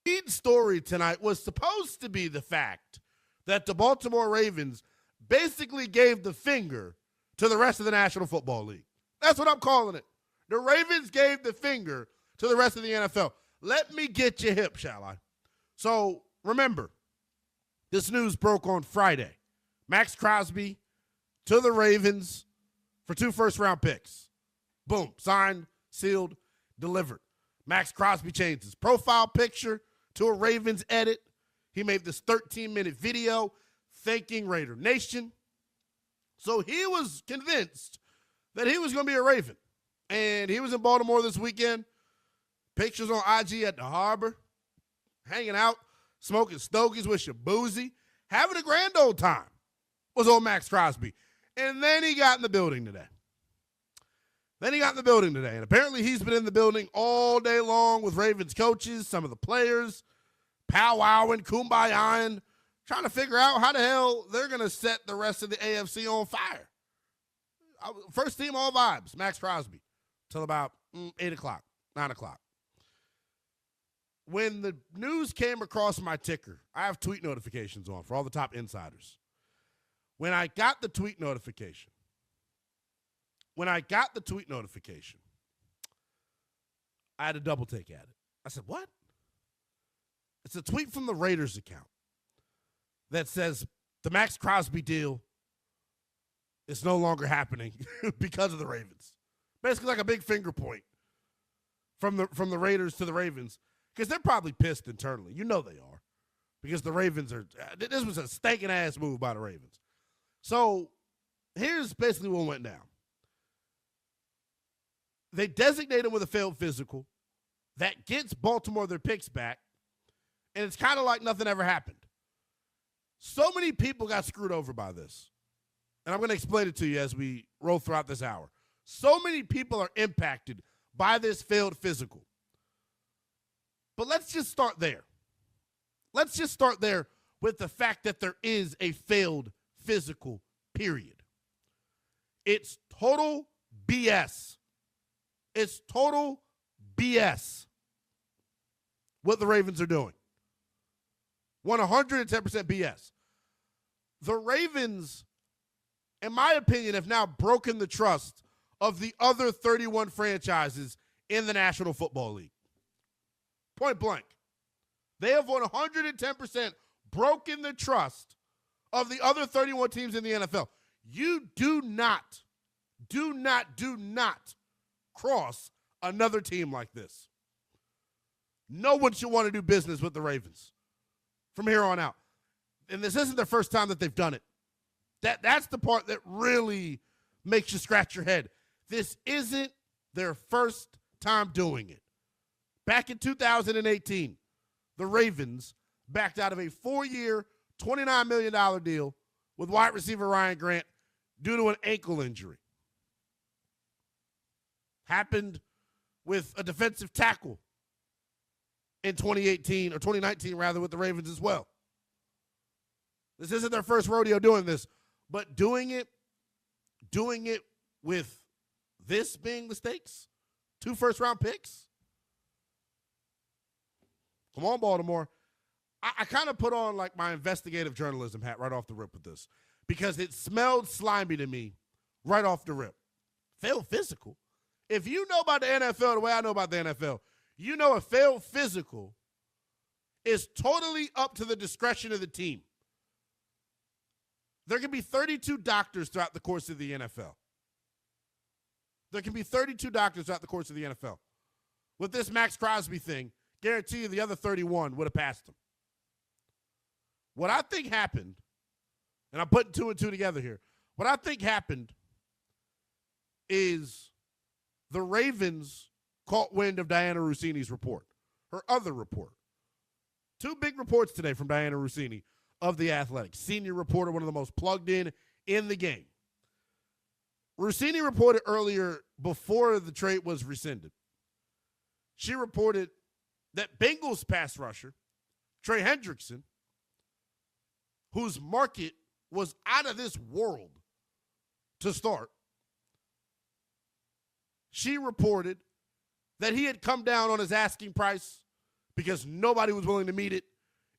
lead story tonight was supposed to be the fact that the Baltimore Ravens basically gave the finger to the rest of the National Football League. That's what I'm calling it. The Ravens gave the finger to the rest of the NFL. Let me get you hip, shall I? So remember, this news broke on Friday. Maxx Crosby to the Ravens for 2 first-round picks. Boom, signed, sealed, delivered. Maxx Crosby changed his profile picture to a Ravens edit. He made this 13-minute video thanking Raider Nation. So he was convinced that he was going to be a Raven. And he was in Baltimore this weekend. Pictures on IG at the harbor, hanging out, smoking stogies with Shabuzi, having a grand old time was old Maxx Crosby. And then he got in the building today. And apparently he's been in the building all day long with Ravens coaches, some of the players, powwowing, kumbayaing, trying to figure out how the hell they're going to set the rest of the AFC on fire. First team all vibes, Maxx Crosby, till about 8 o'clock, 9 o'clock. When the news came across my ticker, I have tweet notifications on for all the top insiders. When I got the tweet notification, I had a double take at it. I said, what? It's a tweet from the Raiders account that says the Maxx Crosby deal is no longer happening because of the Ravens. Basically like a big finger point from the Raiders to the Ravens, because they're probably pissed internally. You know they are, because the Ravens are – this was a stinking-ass move by the Ravens. So here's basically what went down. They designate him with a failed physical. That gets Baltimore their picks back, and it's kind of like nothing ever happened. So many people got screwed over by this, and I'm going to explain it to you as we roll throughout this hour. So many people are impacted by this failed physical. But let's just start there. Let's just start there with the fact that there is a failed physical, period. It's total BS. It's total BS what the Ravens are doing. 110% BS. The Ravens, in my opinion, have now broken the trust of the other 31 franchises in the National Football League. Point blank. They have 110% broken the trust of the other 31 teams in the NFL. You do not cross another team like this. No one should want to do business with the Ravens from here on out. And this isn't the first time that they've done it. That's the part that really makes you scratch your head. This isn't their first time doing it. Back in 2018, the Ravens backed out of a 4-year, $29 million deal with wide receiver Ryan Grant due to an ankle injury. Happened with a defensive tackle in 2018, or 2019 rather, with the Ravens as well. This isn't their first rodeo doing this, but doing it with this being the stakes, 2 first-round picks. Come on, Baltimore. I kind of put on like my investigative journalism hat right off the rip with this, because it smelled slimy to me right off the rip. Failed physical. If you know about the NFL the way I know about the NFL, you know a failed physical is totally up to the discretion of the team. There can be 32 doctors throughout the course of the NFL. With this Maxx Crosby thing, guarantee you the other 31 would have passed him. What I think happened, and I'm putting 2 and 2 together here, what I think happened is the Ravens caught wind of Diana Rossini's report, her other report. 2 big reports today from Diana Rossini of The Athletic, senior reporter, one of the most plugged in the game. Rossini reported earlier, before the trade was rescinded, she reported that Bengals pass rusher, Trey Hendrickson, whose market was out of this world to start, she reported that he had come down on his asking price because nobody was willing to meet it,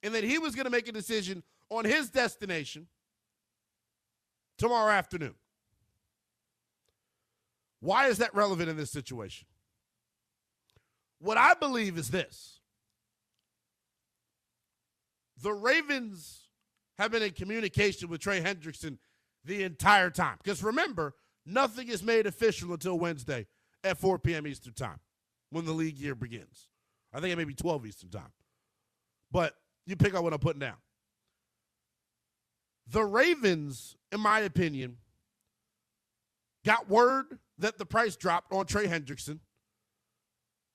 and that he was going to make a decision on his destination tomorrow afternoon. Why is that relevant in this situation? What I believe is this. The Ravens have been in communication with Trey Hendrickson the entire time. Because remember, nothing is made official until Wednesday at 4 p.m. Eastern time when the league year begins. I think it may be 12 Eastern time. But you pick up what I'm putting down. The Ravens, in my opinion, got word that the price dropped on Trey Hendrickson,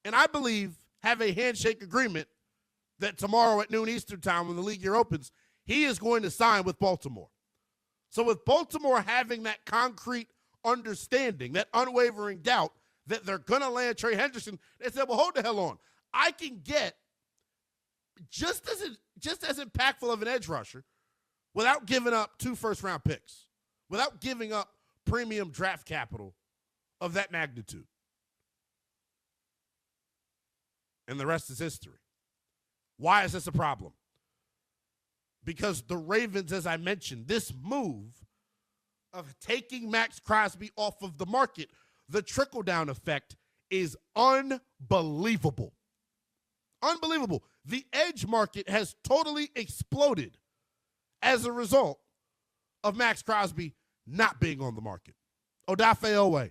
and I believe have a handshake agreement that tomorrow at noon Eastern time when the league year opens, he is going to sign with Baltimore. So with Baltimore having that concrete understanding, that unwavering doubt that they're going to land Trey Hendrickson, they said, well, hold the hell on. I can get just as impactful of an edge rusher without giving up 2 first-round picks, without giving up premium draft capital of that magnitude. And the rest is history. Why is this a problem? Because the Ravens, as I mentioned, this move of taking Maxx Crosby off of the market, the trickle-down effect is unbelievable. Unbelievable. The edge market has totally exploded as a result of Maxx Crosby not being on the market. Odafe Owe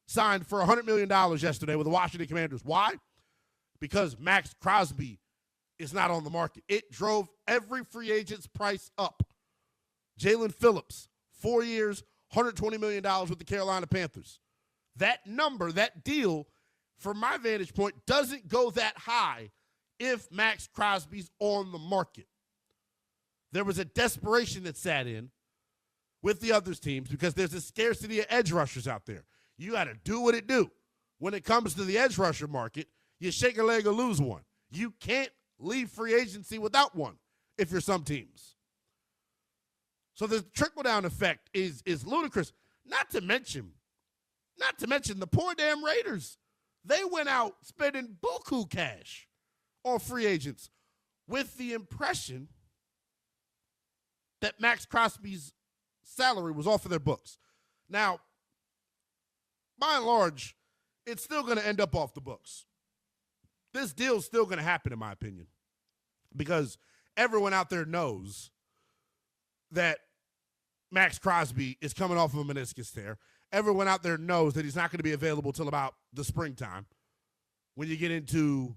signed for $100 million yesterday with the Washington Commanders. Why? Because Maxx Crosby is not on the market. It drove every free agent's price up. Jalen Phillips, 4 years, $120 million with the Carolina Panthers. That number, that deal, from my vantage point, doesn't go that high if Maxx Crosby's on the market. There was a desperation that sat in with the other teams because there's a scarcity of edge rushers out there. You got to do what it do. When it comes to the edge rusher market, you shake a leg or lose one. You can't leave free agency without one if you're some teams. So the trickle-down effect is ludicrous. Not to mention the poor damn Raiders. They went out spending buku cash on free agents with the impression that Maxx Crosby's salary was off of their books. Now, by and large, it's still going to end up off the books. This deal's still going to happen, in my opinion, because everyone out there knows that Maxx Crosby is coming off of a meniscus tear. Everyone out there knows that he's not going to be available till about the springtime when you get into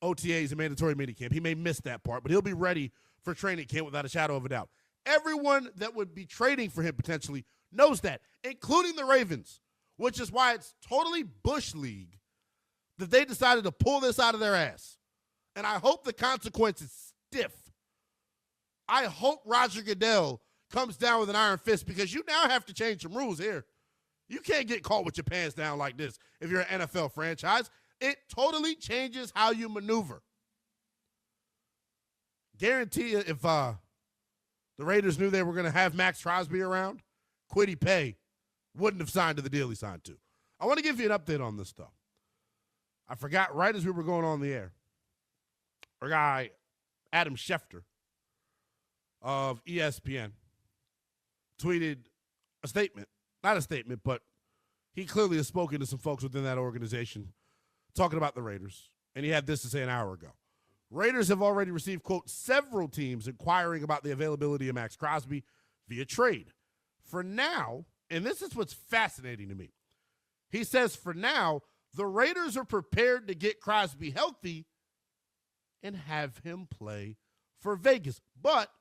OTAs and mandatory minicamp. He may miss that part, but he'll be ready for training camp without a shadow of a doubt. Everyone that would be trading for him potentially knows that, including the Ravens, which is why it's totally Bush League that they decided to pull this out of their ass. And I hope the consequence is stiff. I hope Roger Goodell comes down with an iron fist because you now have to change some rules here. You can't get caught with your pants down like this if you're an NFL franchise. It totally changes how you maneuver. Guarantee you if the Raiders knew they were going to have Maxx Crosby around, Kwity Paye wouldn't have signed to the deal he signed to. I want to give you an update on this, though. I forgot right as we were going on the air. Our guy, Adam Schefter of ESPN, tweeted a statement. Not a statement, but he clearly has spoken to some folks within that organization talking about the Raiders. And he had this to say an hour ago. Raiders have already received, quote, several teams inquiring about the availability of Maxx Crosby via trade. For now, and this is what's fascinating to me, he says for now, the Raiders are prepared to get Crosby healthy and have him play for Vegas. But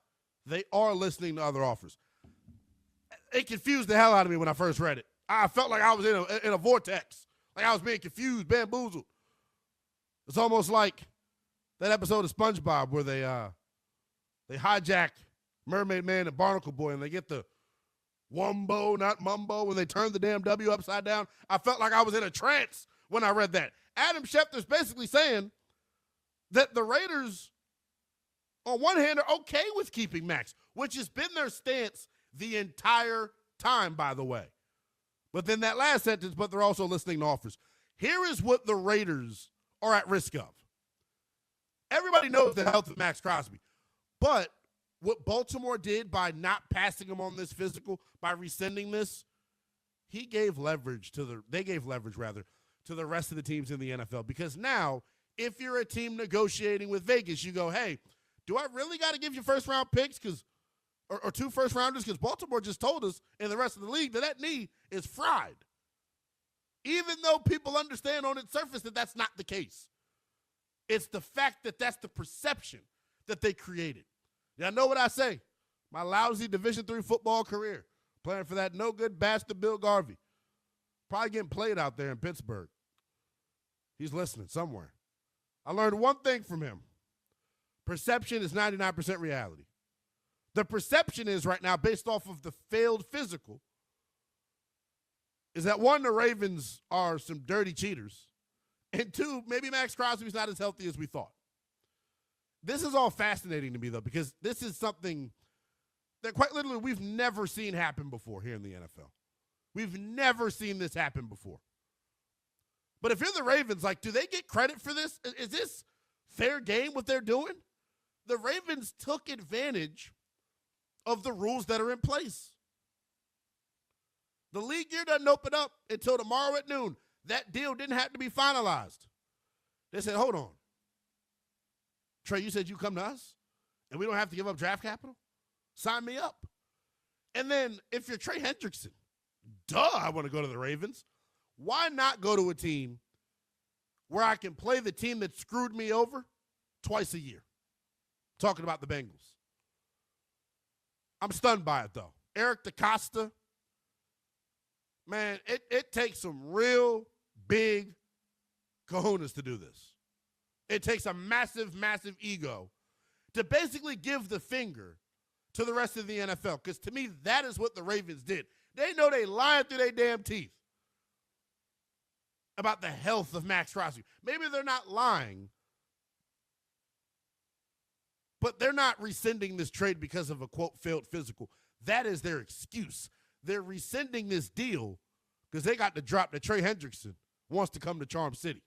they are listening to other offers. It confused the hell out of me when I first read it. I felt like I was in a vortex, like I was being confused, bamboozled. It's almost like that episode of SpongeBob where they hijack Mermaid Man and Barnacle Boy and they get the wumbo, not mumbo, when they turn the damn W upside down. I felt like I was in a trance when I read that. Adam Schefter's basically saying that the Raiders, on one hand, are okay with keeping Maxx, which has been their stance the entire time, by the way. But then that last sentence, but they're also listening to offers. Here is what the Raiders are at risk of. Everybody knows the health of Maxx Crosby. But what Baltimore did by not passing him on this physical, by rescinding this, they gave leverage to the rest of the teams in the NFL. Because now, if you're a team negotiating with Vegas, you go, hey, do I really got to give you first-round picks or 2 first-rounders? Because Baltimore just told us and the rest of the league that knee is fried. Even though people understand on its surface that that's not the case. It's the fact that that's the perception that they created. Y'all know what I say. My lousy Division III football career, playing for that no-good bastard Bill Garvey. Probably getting played out there in Pittsburgh. He's listening somewhere. I learned one thing from him. Perception is 99% reality. The perception is right now, based off of the failed physical, is that 1, the Ravens are some dirty cheaters, and 2, maybe Maxx Crosby's not as healthy as we thought. This is all fascinating to me, though, because this is something that quite literally we've never seen happen before here in the NFL. We've never seen this happen before. But if you're the Ravens, do they get credit for this? Is this fair game what they're doing? The Ravens took advantage of the rules that are in place. The league year doesn't open up until tomorrow at noon. That deal didn't have to be finalized. They said, hold on. Trey, you said you come to us and we don't have to give up draft capital? Sign me up. And then if you're Trey Hendrickson, I want to go to the Ravens. Why not go to a team where I can play the team that screwed me over twice a year? Talking about the Bengals. I'm stunned by it, though. Eric DeCosta, man, it takes some real big cojones to do this. It takes a massive, massive ego to basically give the finger to the rest of the NFL. Because to me, that is what the Ravens did. They know they lying through their damn teeth about the health of Maxx Crosby. Maybe they're not lying, but they're not rescinding this trade because of a, quote, failed physical. That is their excuse. They're rescinding this deal because they got the drop that Trey Hendrickson wants to come to Charm City.